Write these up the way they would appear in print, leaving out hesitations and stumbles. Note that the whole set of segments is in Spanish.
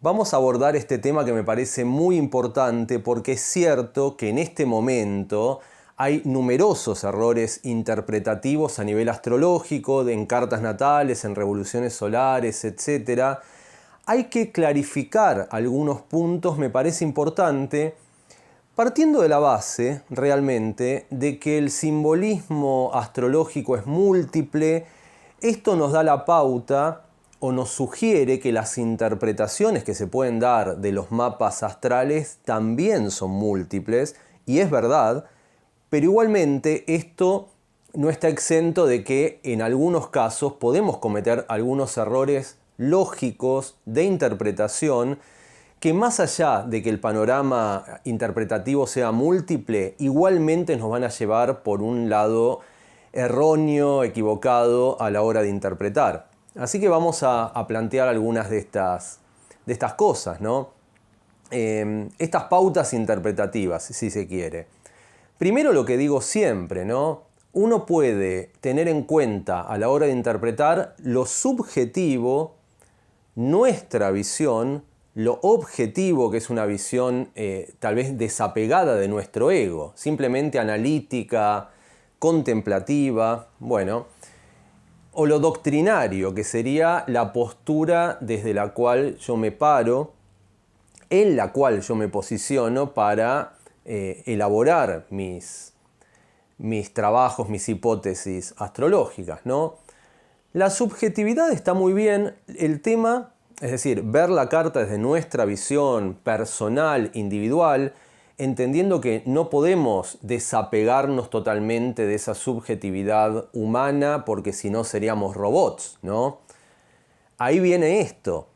Vamos a abordar este tema que me parece muy importante porque es cierto que en este momento hay numerosos errores interpretativos a nivel astrológico, en cartas natales, en revoluciones solares, etc. Hay que clarificar algunos puntos, me parece importante, partiendo de la base, realmente, de que el simbolismo astrológico es múltiple. Esto nos da la pauta o nos sugiere que las interpretaciones que se pueden dar de los mapas astrales también son múltiples, y es verdad, pero igualmente esto no está exento de que en algunos casos podemos cometer algunos errores lógicos de interpretación que, más allá de que el panorama interpretativo sea múltiple, igualmente nos van a llevar por un lado erróneo, equivocado a la hora de interpretar. Así que vamos a plantear algunas de estas cosas, ¿no? Estas pautas interpretativas, si se quiere. Primero, lo que digo siempre, ¿no? Uno puede tener en cuenta a la hora de interpretar lo subjetivo, nuestra visión, lo objetivo, que es una visión tal vez desapegada de nuestro ego, simplemente analítica, contemplativa, bueno, o lo doctrinario, que sería la postura desde la cual yo me paro, en la cual yo me posiciono para elaborar mis trabajos, mis hipótesis astrológicas, ¿no? La subjetividad está muy bien, el tema, es decir, ver la carta desde nuestra visión personal, individual, entendiendo que no podemos desapegarnos totalmente de esa subjetividad humana porque si no seríamos robots, ¿no? Ahí viene esto.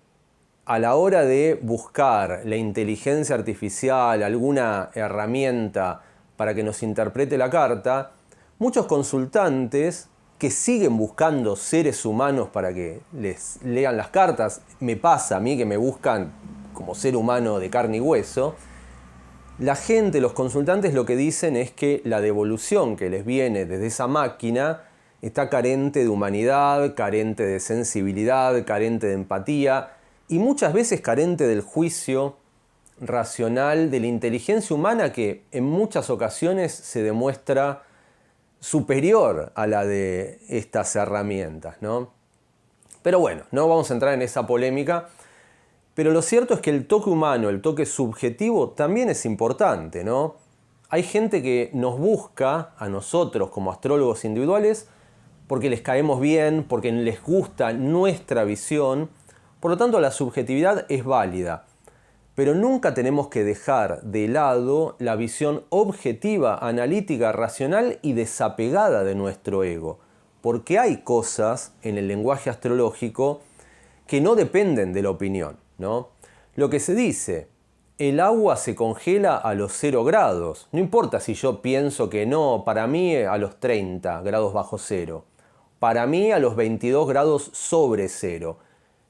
A la hora de buscar la inteligencia artificial, alguna herramienta para que nos interprete la carta, muchos consultantes que siguen buscando seres humanos para que les lean las cartas, me pasa a mí que me buscan como ser humano de carne y hueso, la gente, los consultantes, lo que dicen es que la devolución que les viene desde esa máquina está carente de humanidad, carente de sensibilidad, carente de empatía y muchas veces carente del juicio racional, de la inteligencia humana que en muchas ocasiones se demuestra superior a la de estas herramientas, ¿no? Pero bueno, no vamos a entrar en esa polémica. Pero lo cierto es que el toque humano, el toque subjetivo, también es importante, ¿no? Hay gente que nos busca a nosotros como astrólogos individuales porque les caemos bien, porque les gusta nuestra visión. Por lo tanto, la subjetividad es válida. Pero nunca tenemos que dejar de lado la visión objetiva, analítica, racional y desapegada de nuestro ego. Porque hay cosas en el lenguaje astrológico que no dependen de la opinión, ¿no? Lo que se dice, el agua se congela a los 0 grados. No importa si yo pienso que no, para mí a los 30 grados bajo cero. Para mí a los 22 grados sobre cero.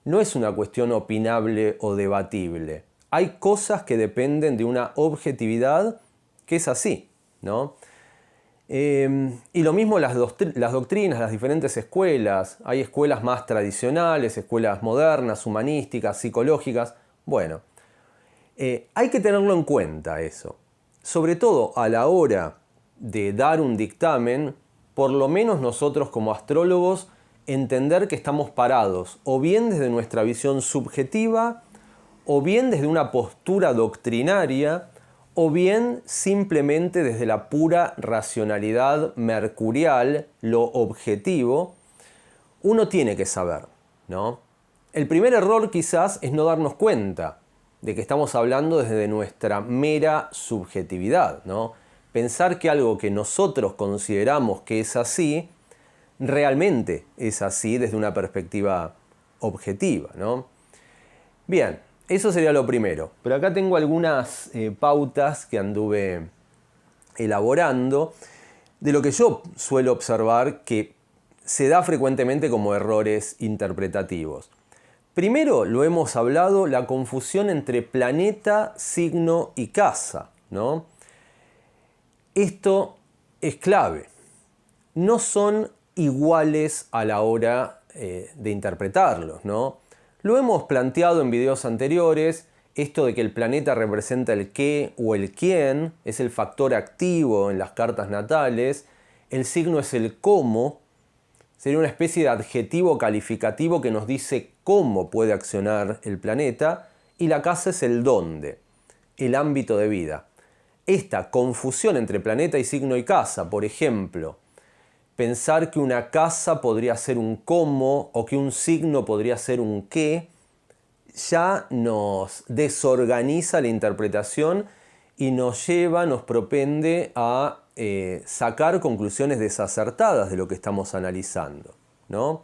No es una cuestión opinable o debatible. Hay cosas que dependen de una objetividad que es así, ¿no? Y lo mismo las doctrinas, las diferentes escuelas. Hay escuelas más tradicionales, escuelas modernas, humanísticas, psicológicas. Bueno, hay que tenerlo en cuenta eso. Sobre todo a la hora de dar un dictamen, por lo menos nosotros como astrólogos, entender que estamos parados o bien desde nuestra visión subjetiva, o bien desde una postura doctrinaria, o bien simplemente desde la pura racionalidad mercurial, lo objetivo. Uno tiene que saber, ¿no? El primer error quizás es no darnos cuenta de que estamos hablando desde nuestra mera subjetividad, ¿no? Pensar que algo que nosotros consideramos que es así, realmente es así desde una perspectiva objetiva, ¿no? Bien, eso sería lo primero. Pero acá tengo algunas pautas que anduve elaborando de lo que yo suelo observar que se da frecuentemente como errores interpretativos. Primero, lo hemos hablado, la confusión entre planeta, signo y casa, ¿no? Esto es clave. No son iguales a la hora de interpretarlos, ¿no? Lo hemos planteado en videos anteriores, esto de que el planeta representa el qué o el quién, es el factor activo en las cartas natales, el signo es el cómo, sería una especie de adjetivo calificativo que nos dice cómo puede accionar el planeta, y la casa es el dónde, el ámbito de vida. Esta confusión entre planeta y signo y casa, por ejemplo, pensar que una casa podría ser un cómo o que un signo podría ser un qué, ya nos desorganiza la interpretación y nos propende a sacar conclusiones desacertadas de lo que estamos analizando, ¿no?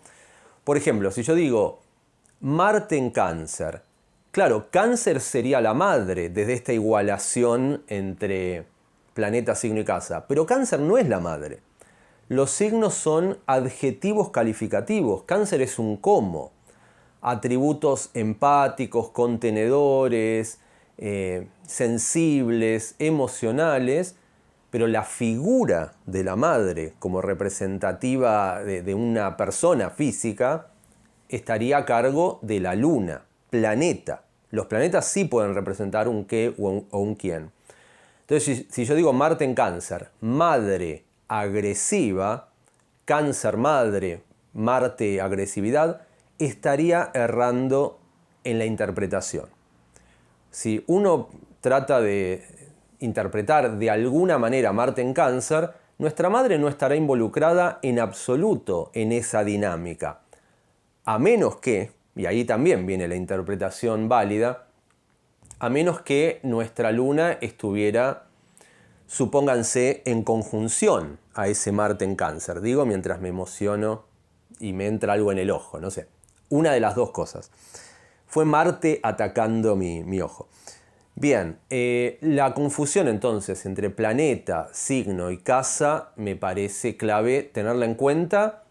Por ejemplo, si yo digo Marte en Cáncer, claro, Cáncer sería la madre desde esta igualación entre planeta, signo y casa, pero Cáncer no es la madre. Los signos son adjetivos calificativos, Cáncer es un cómo, atributos empáticos, contenedores, sensibles, emocionales, pero la figura de la madre como representativa de una persona física estaría a cargo de la luna, planeta. Los planetas sí pueden representar un qué o un quién. Entonces, si yo digo Marte en Cáncer, madre agresiva, Cáncer madre, Marte agresividad, estaría errando en la interpretación. Si uno trata de interpretar de alguna manera Marte en Cáncer, nuestra madre no estará involucrada en absoluto en esa dinámica. A menos que, y ahí también viene la interpretación válida, a menos que nuestra luna estuviera, supónganse, en conjunción a ese Marte en Cáncer. Digo mientras me emociono y me entra algo en el ojo, no sé. Una de las dos cosas. Fue Marte atacando mi ojo. Bien, la confusión entonces entre planeta, signo y casa me parece clave tenerla en cuenta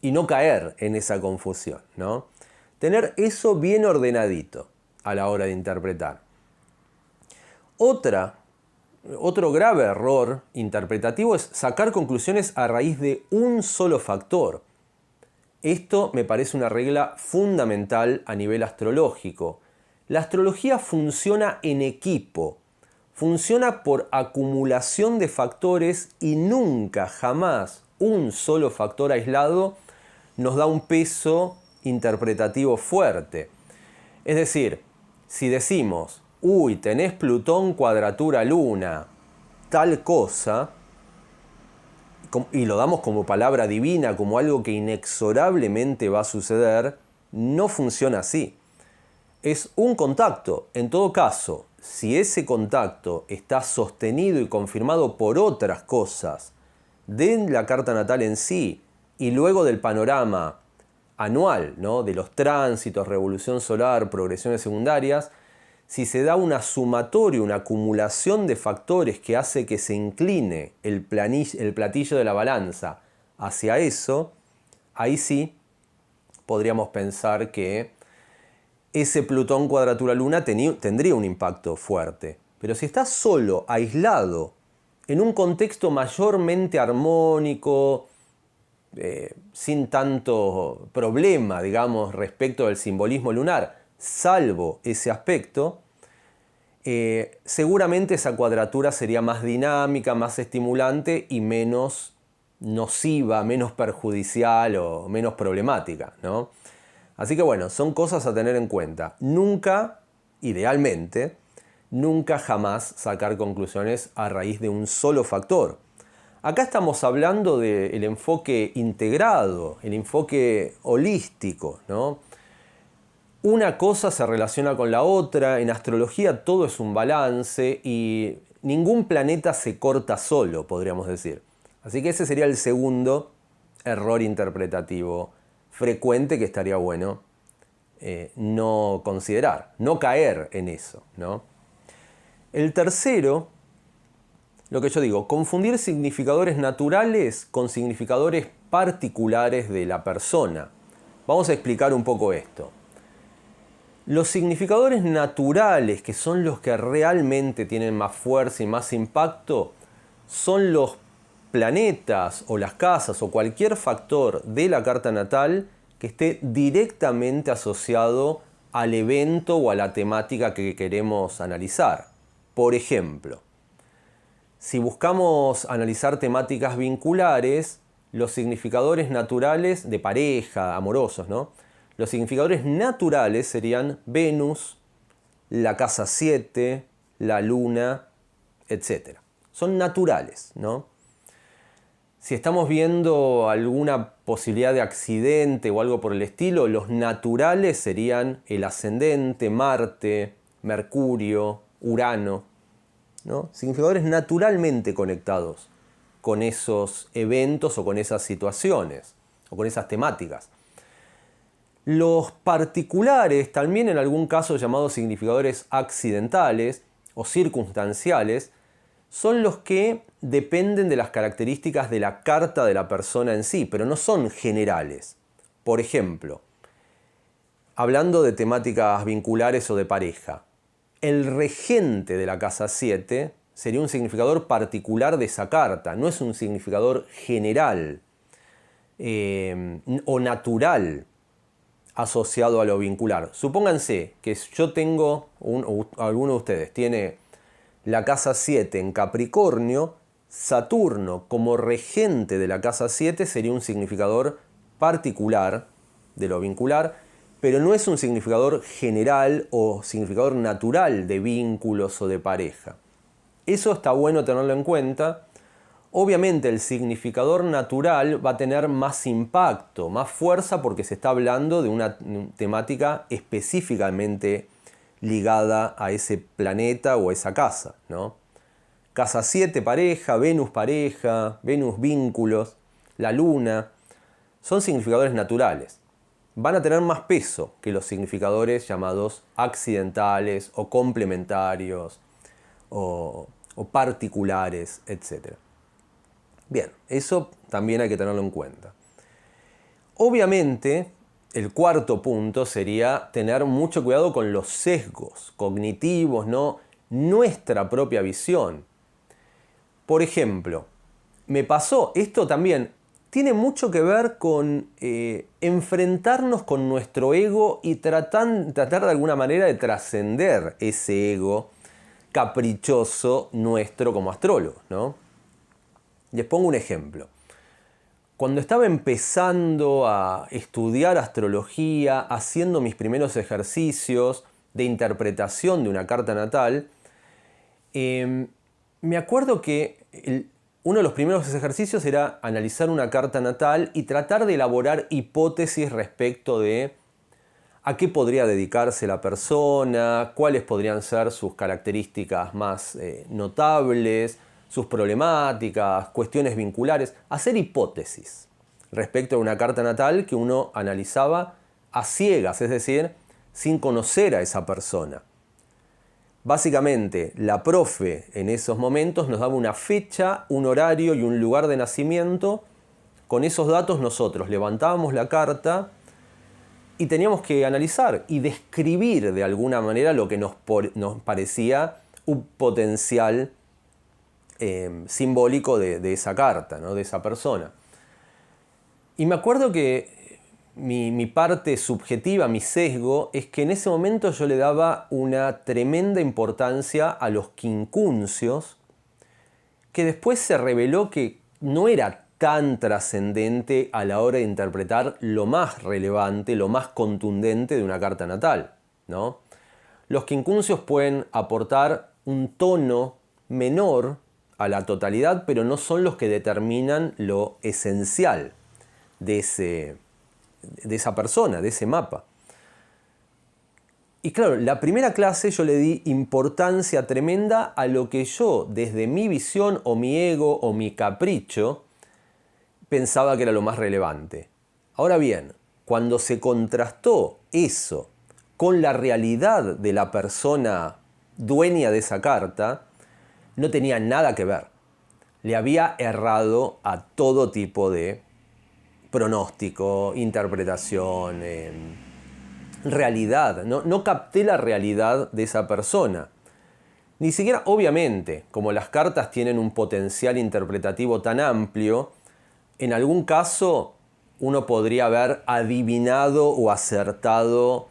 y no caer en esa confusión, ¿no? Tener eso bien ordenadito a la hora de interpretar. Otro grave error interpretativo es sacar conclusiones a raíz de un solo factor. Esto me parece una regla fundamental a nivel astrológico. La astrología funciona en equipo, funciona por acumulación de factores y nunca, jamás, un solo factor aislado nos da un peso interpretativo fuerte. Es decir, si decimos, uy, tenés Plutón cuadratura Luna, tal cosa, y lo damos como palabra divina, como algo que inexorablemente va a suceder, no funciona así. Es un contacto. En todo caso, si ese contacto está sostenido y confirmado por otras cosas de la carta natal en sí y luego del panorama anual, ¿no? De los tránsitos, revolución solar, progresiones secundarias, si se da una sumatoria, una acumulación de factores que hace que se incline el platillo de la balanza hacia eso, ahí sí podríamos pensar que ese Plutón cuadratura Luna tendría un impacto fuerte. Pero si está solo, aislado, en un contexto mayormente armónico, sin tanto problema, digamos, respecto del simbolismo lunar, salvo ese aspecto, seguramente esa cuadratura sería más dinámica, más estimulante y menos nociva, menos perjudicial o menos problemática, ¿no? Así que bueno, son cosas a tener en cuenta. Nunca, idealmente, nunca jamás sacar conclusiones a raíz de un solo factor. Acá estamos hablando del enfoque integrado, el enfoque holístico, ¿no? Una cosa se relaciona con la otra, en astrología todo es un balance y ningún planeta se corta solo, podríamos decir. Así que ese sería el segundo error interpretativo frecuente que estaría bueno no considerar, no caer en eso, ¿no? El tercero, lo que yo digo, confundir significadores naturales con significadores particulares de la persona. Vamos a explicar un poco esto. Los significadores naturales, que son los que realmente tienen más fuerza y más impacto, son los planetas o las casas o cualquier factor de la carta natal que esté directamente asociado al evento o a la temática que queremos analizar. Por ejemplo, si buscamos analizar temáticas vinculares, los significadores naturales de pareja, amorosos, ¿no? Los significadores naturales serían Venus, la casa 7, la luna, etc. Son naturales, ¿no? Si estamos viendo alguna posibilidad de accidente o algo por el estilo, los naturales serían el ascendente, Marte, Mercurio, Urano, ¿no? Significadores naturalmente conectados con esos eventos o con esas situaciones o con esas temáticas. Los particulares, también en algún caso llamados significadores accidentales o circunstanciales, son los que dependen de las características de la carta de la persona en sí, pero no son generales. Por ejemplo, hablando de temáticas vinculares o de pareja, el regente de la casa 7 sería un significador particular de esa carta, no es un significador general o natural asociado a lo vincular. Supónganse que yo tengo, alguno de ustedes tiene la casa 7 en Capricornio, Saturno como regente de la casa 7 sería un significador particular de lo vincular, pero no es un significador general o significador natural de vínculos o de pareja. Eso está bueno tenerlo en cuenta. Obviamente el significador natural va a tener más impacto, más fuerza, porque se está hablando de una temática específicamente ligada a ese planeta o a esa casa, ¿no? Casa 7 pareja, Venus vínculos, la luna, son significadores naturales. Van a tener más peso que los significadores llamados accidentales o complementarios o particulares, etc. Bien, eso también hay que tenerlo en cuenta. Obviamente, el cuarto punto sería tener mucho cuidado con los sesgos cognitivos, ¿no? Nuestra propia visión. Por ejemplo, me pasó, esto también tiene mucho que ver con enfrentarnos con nuestro ego y tratar de alguna manera de trascender ese ego caprichoso nuestro como astrólogos, ¿no? Les pongo un ejemplo. Cuando estaba empezando a estudiar astrología, haciendo mis primeros ejercicios de interpretación de una carta natal, me acuerdo que uno de los primeros ejercicios era analizar una carta natal y tratar de elaborar hipótesis respecto de a qué podría dedicarse la persona, cuáles podrían ser sus características más notables, sus problemáticas, cuestiones vinculares, hacer hipótesis respecto a una carta natal que uno analizaba a ciegas, es decir, sin conocer a esa persona. Básicamente, la profe en esos momentos nos daba una fecha, un horario y un lugar de nacimiento. Con esos datos nosotros levantábamos la carta y teníamos que analizar y describir de alguna manera lo que nos parecía un potencial simbólico de esa carta, ¿no? De esa persona. Y me acuerdo que mi parte subjetiva, mi sesgo, es que en ese momento yo le daba una tremenda importancia a los quincunциos, que después se reveló que no era tan trascendente a la hora de interpretar lo más relevante, lo más contundente de una carta natal, ¿no? Los quincunциos pueden aportar un tono menor a la totalidad, pero no son los que determinan lo esencial de esa persona, de ese mapa. Y claro, la primera clase yo le di importancia tremenda a lo que yo, desde mi visión o mi ego o mi capricho, pensaba que era lo más relevante. Ahora bien, cuando se contrastó eso con la realidad de la persona dueña de esa carta, no tenía nada que ver. Le había errado a todo tipo de pronóstico, interpretación, realidad. No capté la realidad de esa persona. Ni siquiera, obviamente, como las cartas tienen un potencial interpretativo tan amplio, en algún caso uno podría haber adivinado o acertado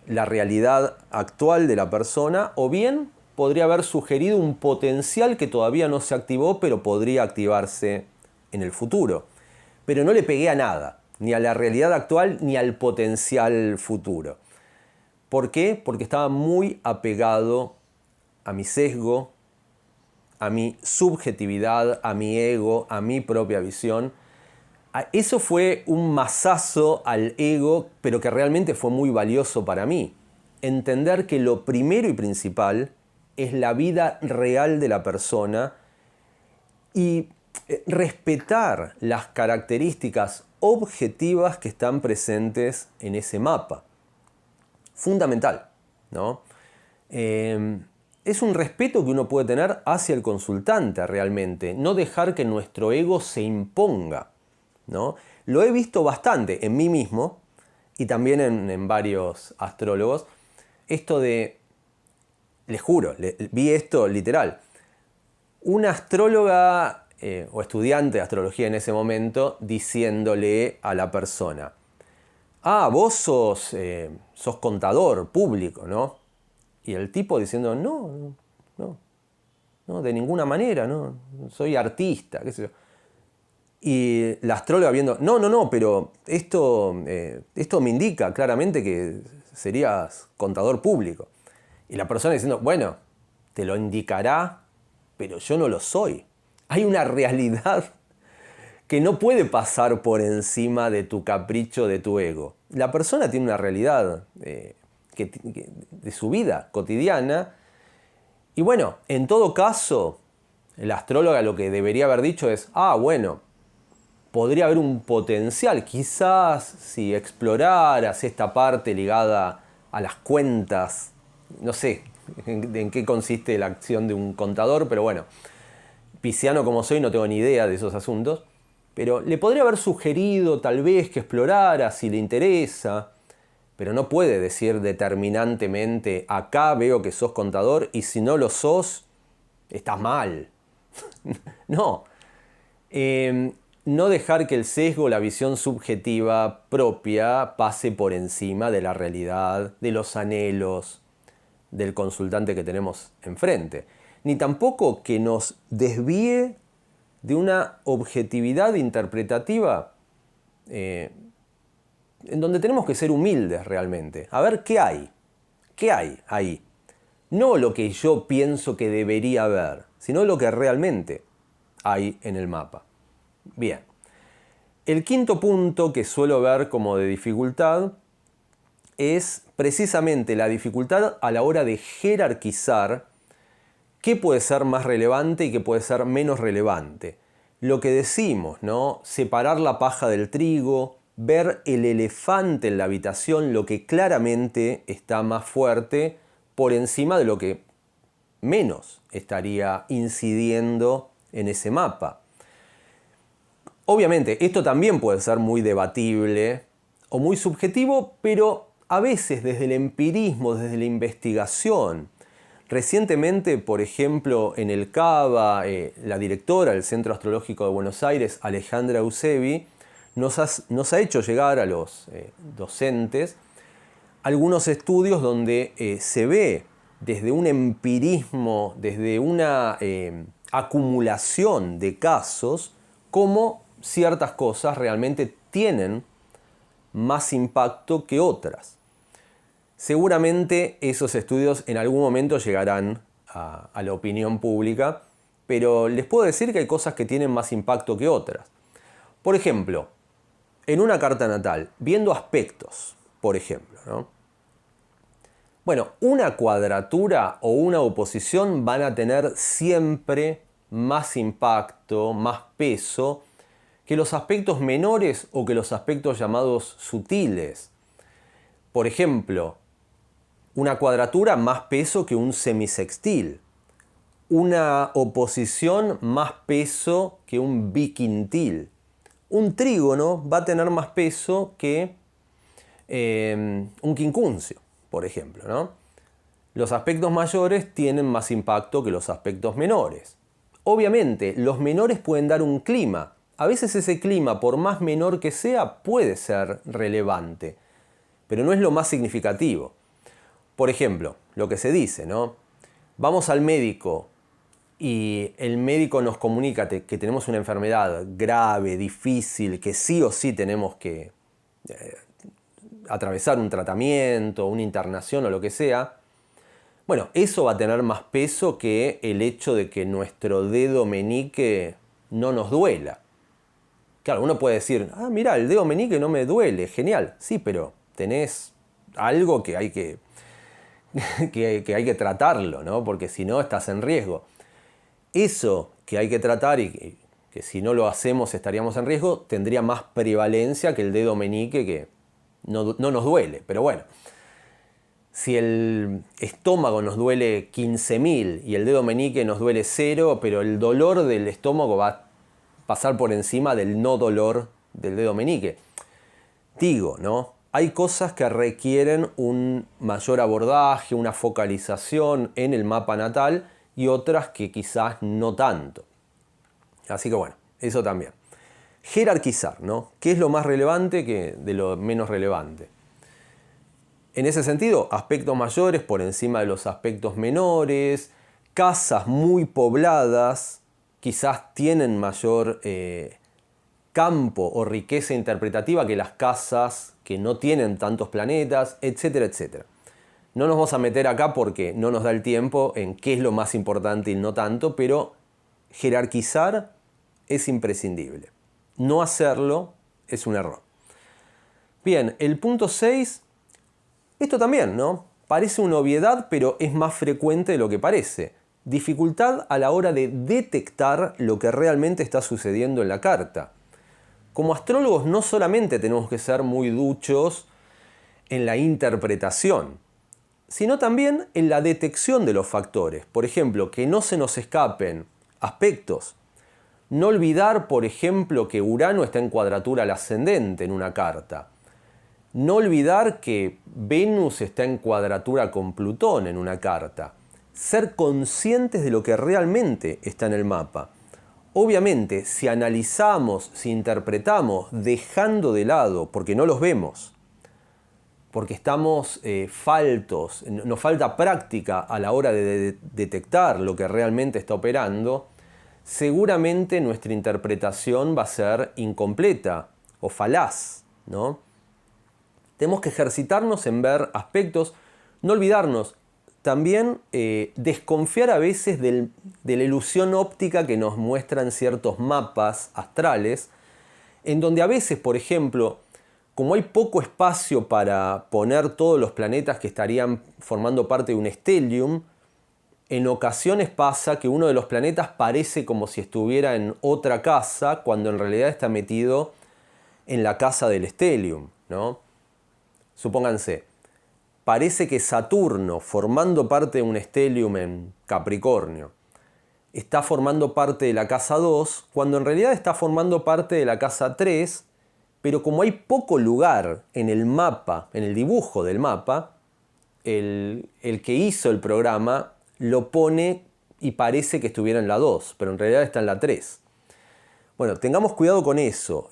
la realidad actual de la persona, o bien podría haber sugerido un potencial que todavía no se activó, pero podría activarse en el futuro. Pero no le pegué a nada, ni a la realidad actual ni al potencial futuro. ¿Por qué? Porque estaba muy apegado a mi sesgo, a mi subjetividad, a mi ego, a mi propia visión. Eso fue un mazazo al ego, pero que realmente fue muy valioso para mí. Entender que lo primero y principal es la vida real de la persona y respetar las características objetivas que están presentes en ese mapa. Fundamental, ¿no? Es un respeto que uno puede tener hacia el consultante realmente, no dejar que nuestro ego se imponga, ¿no? Lo he visto bastante en mí mismo y también en varios astrólogos, esto de, les juro, vi esto literal, una astróloga o estudiante de astrología en ese momento diciéndole a la persona: ah, vos sos contador público, ¿no? Y el tipo diciendo: no, de ninguna manera, no, soy artista, qué sé yo. Y la astróloga viendo: no, pero esto me indica claramente que serías contador público. Y la persona diciendo: bueno, te lo indicará, pero yo no lo soy. Hay una realidad que no puede pasar por encima de tu capricho, de tu ego. La persona tiene una realidad de su vida cotidiana. Y bueno, en todo caso, la astróloga lo que debería haber dicho es: ah, bueno, podría haber un potencial, quizás si exploraras esta parte ligada a las cuentas, no sé en qué consiste la acción de un contador, pero bueno, pisciano como soy no tengo ni idea de esos asuntos, pero le podría haber sugerido tal vez que explorara si le interesa, pero no puede decir determinantemente: acá veo que sos contador y si no lo sos, estás mal. No. No dejar que el sesgo, la visión subjetiva propia pase por encima de la realidad, de los anhelos del consultante que tenemos enfrente. Ni tampoco que nos desvíe de una objetividad interpretativa en donde tenemos que ser humildes realmente. A ver qué hay ahí. No lo que yo pienso que debería haber, sino lo que realmente hay en el mapa. Bien. El quinto punto que suelo ver como de dificultad es precisamente la dificultad a la hora de jerarquizar qué puede ser más relevante y qué puede ser menos relevante. Lo que decimos, ¿no? Separar la paja del trigo, ver el elefante en la habitación, lo que claramente está más fuerte por encima de lo que menos estaría incidiendo en ese mapa. Obviamente, esto también puede ser muy debatible o muy subjetivo, pero a veces desde el empirismo, desde la investigación. Recientemente, por ejemplo, en el CABA, la directora del Centro Astrológico de Buenos Aires, Alejandra Eusebi, nos ha hecho llegar a los docentes algunos estudios donde se ve desde un empirismo, desde una acumulación de casos, cómo ciertas cosas realmente tienen más impacto que otras. Seguramente esos estudios en algún momento llegarán a la opinión pública, pero les puedo decir que hay cosas que tienen más impacto que otras. Por ejemplo, en una carta natal, viendo aspectos, por ejemplo, ¿no? Bueno, una cuadratura o una oposición van a tener siempre más impacto, más peso que los aspectos menores o que los aspectos llamados sutiles. Por ejemplo, una cuadratura más peso que un semisextil. Una oposición más peso que un biquintil. Un trígono va a tener más peso que un quincuncio, por ejemplo, ¿no? Los aspectos mayores tienen más impacto que los aspectos menores. Obviamente, los menores pueden dar un clima. A veces ese clima, por más menor que sea, puede ser relevante, pero no es lo más significativo. Por ejemplo, lo que se dice, ¿no? Vamos al médico y el médico nos comunica que tenemos una enfermedad grave, difícil, que sí o sí tenemos que atravesar un tratamiento, una internación o lo que sea. Bueno, eso va a tener más peso que el hecho de que nuestro dedo meñique no nos duela. Claro, uno puede decir, mira, el dedo meñique no me duele, genial. Sí, pero tenés algo que hay que, que hay que tratarlo, ¿no? Porque si no estás en riesgo. Eso que hay que tratar y que si no lo hacemos estaríamos en riesgo, tendría más prevalencia que el dedo meñique que no nos duele. Pero bueno, si el estómago nos duele 15.000 y el dedo meñique nos duele 0, pero el dolor del estómago va a pasar por encima del no dolor del dedo meñique. Digo, ¿no? Hay cosas que requieren un mayor abordaje, una focalización en el mapa natal y otras que quizás no tanto. Así que bueno, eso también. Jerarquizar, ¿no? ¿Qué es lo más relevante que de lo menos relevante? En ese sentido, aspectos mayores por encima de los aspectos menores, casas muy pobladas, quizás tienen mayor campo o riqueza interpretativa que las casas que no tienen tantos planetas, etcétera, etcétera. No nos vamos a meter acá porque no nos da el tiempo en qué es lo más importante y no tanto, pero jerarquizar es imprescindible. No hacerlo es un error. Bien, el punto 6, esto también, ¿no? Parece una obviedad, pero es más frecuente de lo que parece. Dificultad a la hora de detectar lo que realmente está sucediendo en la carta. Como astrólogos no solamente tenemos que ser muy duchos en la interpretación, sino también en la detección de los factores. Por ejemplo, que no se nos escapen aspectos. No olvidar, por ejemplo, que Urano está en cuadratura al ascendente en una carta. No olvidar que Venus está en cuadratura con Plutón en una carta. Ser conscientes de lo que realmente está en el mapa. Obviamente, si analizamos, si interpretamos, dejando de lado, porque no los vemos, porque estamos faltos, nos falta práctica a la hora de detectar lo que realmente está operando, seguramente nuestra interpretación va a ser incompleta o falaz, ¿no? Tenemos que ejercitarnos en ver aspectos, no olvidarnos, también desconfiar a veces de la ilusión óptica que nos muestran ciertos mapas astrales, en donde a veces, por ejemplo, como hay poco espacio para poner todos los planetas que estarían formando parte de un stellium, en ocasiones pasa que uno de los planetas parece como si estuviera en otra casa, cuando en realidad está metido en la casa del stellium, ¿no? Supónganse, parece que Saturno, formando parte de un stellium en Capricornio, está formando parte de la casa 2, cuando en realidad está formando parte de la casa 3, pero como hay poco lugar en el mapa, en el dibujo del mapa, el que hizo el programa lo pone y parece que estuviera en la 2, pero en realidad está en la 3. Bueno, tengamos cuidado con eso.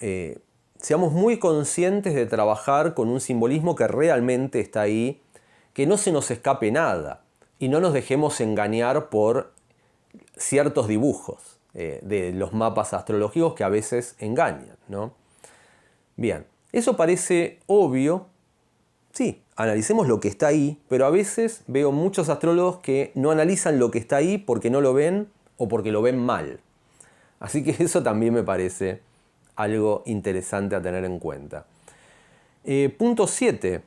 Seamos muy conscientes de trabajar con un simbolismo que realmente está ahí, que no se nos escape nada y no nos dejemos engañar por ciertos dibujos de los mapas astrológicos que a veces engañan, ¿no? Bien, eso parece obvio. Sí, analicemos lo que está ahí, pero a veces veo muchos astrólogos que no analizan lo que está ahí porque no lo ven o porque lo ven mal. Así que eso también me parece algo interesante a tener en cuenta. Punto 7.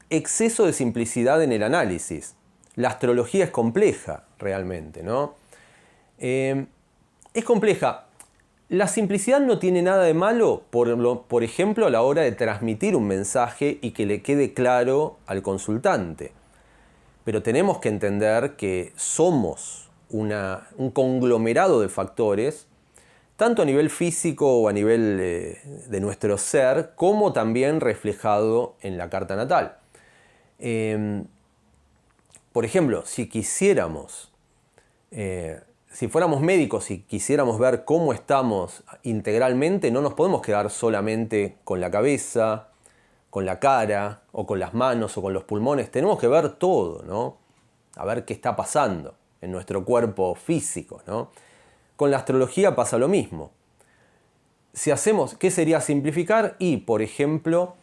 Exceso de simplicidad en el análisis. La astrología es compleja, realmente, ¿no? Es compleja. La simplicidad no tiene nada de malo, por ejemplo, a la hora de transmitir un mensaje y que le quede claro al consultante. Pero tenemos que entender que somos un conglomerado de factores, tanto a nivel físico o a nivel de nuestro ser, como también reflejado en la carta natal. Por ejemplo, si quisiéramos, si fuéramos médicos y quisiéramos ver cómo estamos integralmente, no nos podemos quedar solamente con la cabeza, con la cara, o con las manos, o con los pulmones. Tenemos que ver todo, ¿no? A ver qué está pasando en nuestro cuerpo físico, ¿no? Con la astrología pasa lo mismo. Si hacemos, ¿qué sería simplificar? Y, por ejemplo,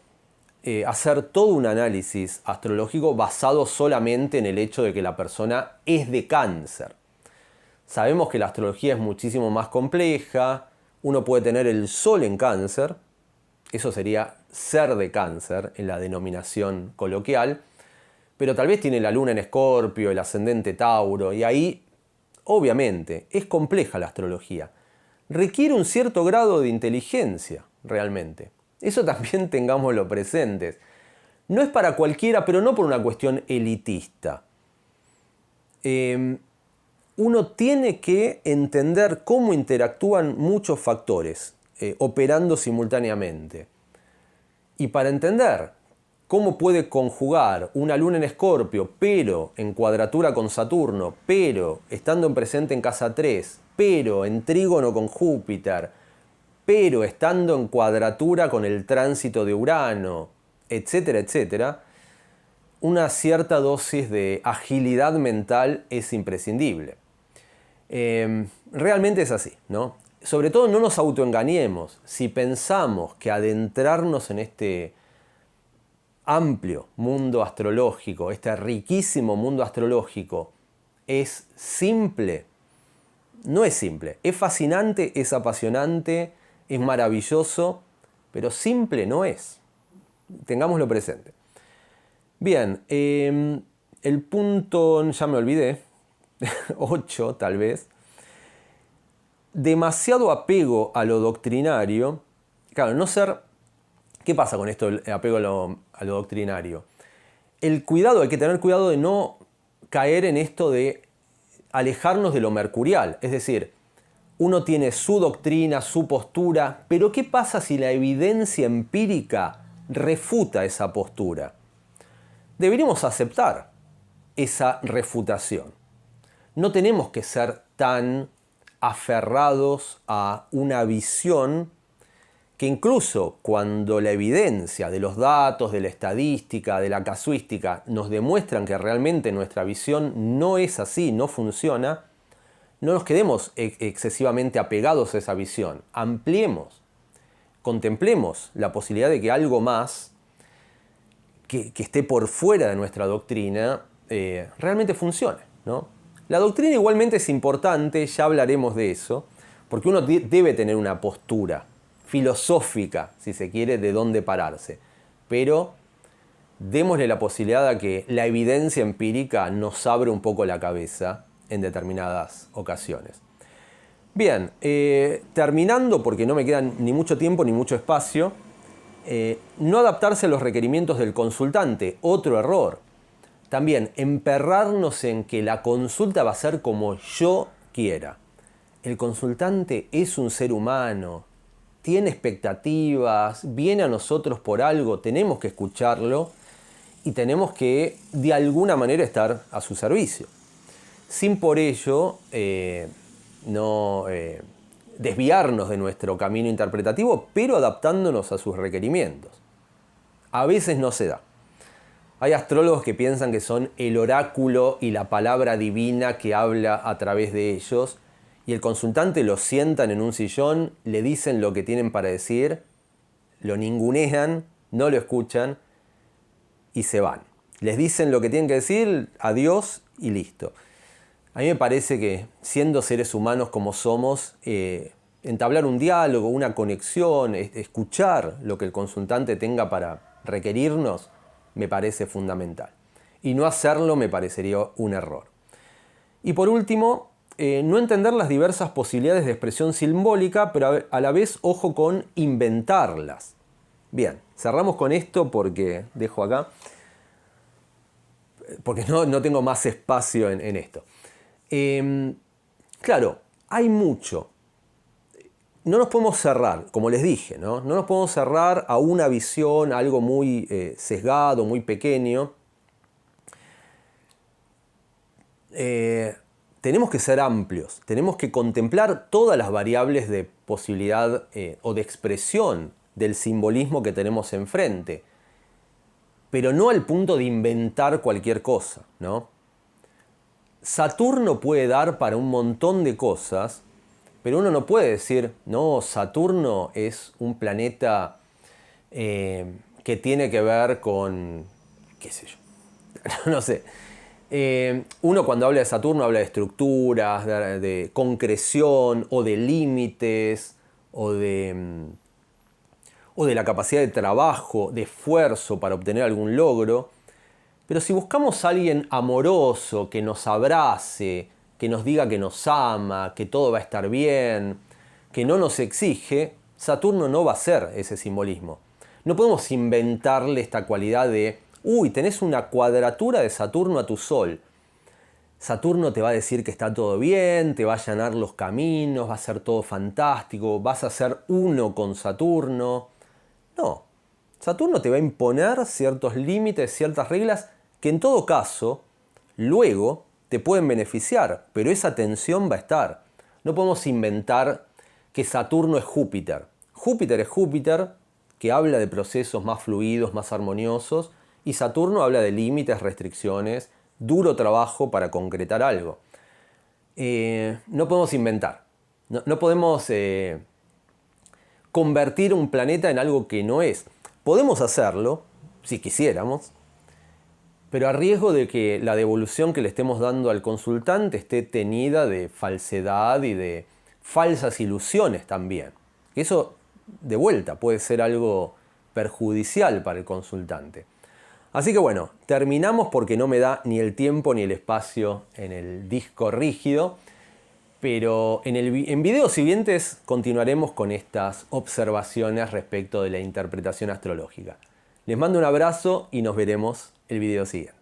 hacer todo un análisis astrológico basado solamente en el hecho de que la persona es de Cáncer. Sabemos que la astrología es muchísimo más compleja. Uno puede tener el Sol en Cáncer. Eso sería ser de Cáncer en la denominación coloquial. Pero tal vez tiene la Luna en Escorpio, el ascendente Tauro. Y ahí, obviamente, es compleja la astrología. Requiere un cierto grado de inteligencia, realmente. Eso también tengámoslo presentes. No es para cualquiera, pero no por una cuestión elitista. Uno tiene que entender cómo interactúan muchos factores operando simultáneamente. Y para entender cómo puede conjugar una luna en Escorpio, pero en cuadratura con Saturno, pero estando en presente en casa 3, pero en trígono con Júpiter, pero estando en cuadratura con el tránsito de Urano, etcétera, etcétera, una cierta dosis de agilidad mental es imprescindible. Realmente es así, ¿no? Sobre todo no nos autoengañemos. Si pensamos que adentrarnos en este amplio mundo astrológico, este riquísimo mundo astrológico, es simple, no es simple. Es fascinante, es apasionante, es maravilloso, pero simple no es. Tengámoslo presente. Bien, el punto, ya me olvidé, 8 tal vez. Demasiado apego a lo doctrinario. Claro, no ser... ¿Qué pasa con esto del apego a lo doctrinario? El cuidado, hay que tener cuidado de no caer en esto de alejarnos de lo mercurial. Es decir, uno tiene su doctrina, su postura, pero ¿qué pasa si la evidencia empírica refuta esa postura? Deberíamos aceptar esa refutación. No tenemos que ser tan aferrados a una visión que incluso cuando la evidencia de los datos, de la estadística, de la casuística nos demuestran que realmente nuestra visión no es así, no funciona, no nos quedemos excesivamente apegados a esa visión. Ampliemos, contemplemos la posibilidad de que algo más que esté por fuera de nuestra doctrina realmente funcione, ¿no? La doctrina igualmente es importante, ya hablaremos de eso, porque uno debe tener una postura filosófica, si se quiere, de dónde pararse. Pero démosle la posibilidad a que la evidencia empírica nos abra un poco la cabeza en determinadas ocasiones. Bien, terminando, porque no me queda ni mucho tiempo ni mucho espacio, no adaptarse a los requerimientos del consultante, otro error. También emperrarnos en que la consulta va a ser como yo quiera. El consultante es un ser humano, tiene expectativas, viene a nosotros por algo, tenemos que escucharlo y tenemos que de alguna manera estar a su servicio. Sin por ello desviarnos de nuestro camino interpretativo, pero adaptándonos a sus requerimientos. A veces no se da. Hay astrólogos que piensan que son el oráculo y la palabra divina que habla a través de ellos, y el consultante lo sientan en un sillón, le dicen lo que tienen para decir, lo ningunean, no lo escuchan y se van. Les dicen lo que tienen que decir, adiós y listo. A mí me parece que, siendo seres humanos como somos, entablar un diálogo, una conexión, escuchar lo que el consultante tenga para requerirnos, me parece fundamental. Y no hacerlo me parecería un error. Y por último, no entender las diversas posibilidades de expresión simbólica, pero a la vez, ojo con inventarlas. Bien, cerramos con esto porque dejo acá, porque no tengo más espacio en esto. Claro, hay mucho. No nos podemos cerrar, como les dije, ¿no? No nos podemos cerrar a una visión, a algo muy sesgado, muy pequeño. Tenemos que ser amplios, tenemos que contemplar todas las variables de posibilidad o de expresión del simbolismo que tenemos enfrente. pero no al punto de inventar cualquier cosa, ¿no? Saturno puede dar para un montón de cosas, pero uno no puede decir, no, Saturno es un planeta que tiene que ver con, qué sé yo, no sé. Uno cuando habla de Saturno habla de estructuras, de concreción o de límites o de la capacidad de trabajo, de esfuerzo para obtener algún logro. Pero si buscamos a alguien amoroso, que nos abrace, que nos diga que nos ama, que todo va a estar bien, que no nos exige, Saturno no va a ser ese simbolismo. No podemos inventarle esta cualidad de, uy, tenés una cuadratura de Saturno a tu Sol. Saturno te va a decir que está todo bien, te va a allanar los caminos, va a ser todo fantástico, vas a ser uno con Saturno. No, Saturno te va a imponer ciertos límites, ciertas reglas que en todo caso, luego te pueden beneficiar, pero esa tensión va a estar. No podemos inventar que Saturno es Júpiter. Júpiter es Júpiter, que habla de procesos más fluidos, más armoniosos, y Saturno habla de límites, restricciones, duro trabajo para concretar algo. No podemos inventar, no podemos convertir un planeta en algo que no es. Podemos hacerlo, si quisiéramos, pero a riesgo de que la devolución que le estemos dando al consultante esté teñida de falsedad y de falsas ilusiones también. Eso, de vuelta, puede ser algo perjudicial para el consultante. Así que bueno, terminamos porque no me da ni el tiempo ni el espacio en el disco rígido, pero en videos siguientes continuaremos con estas observaciones respecto de la interpretación astrológica. Les mando un abrazo y nos veremos el video siguiente.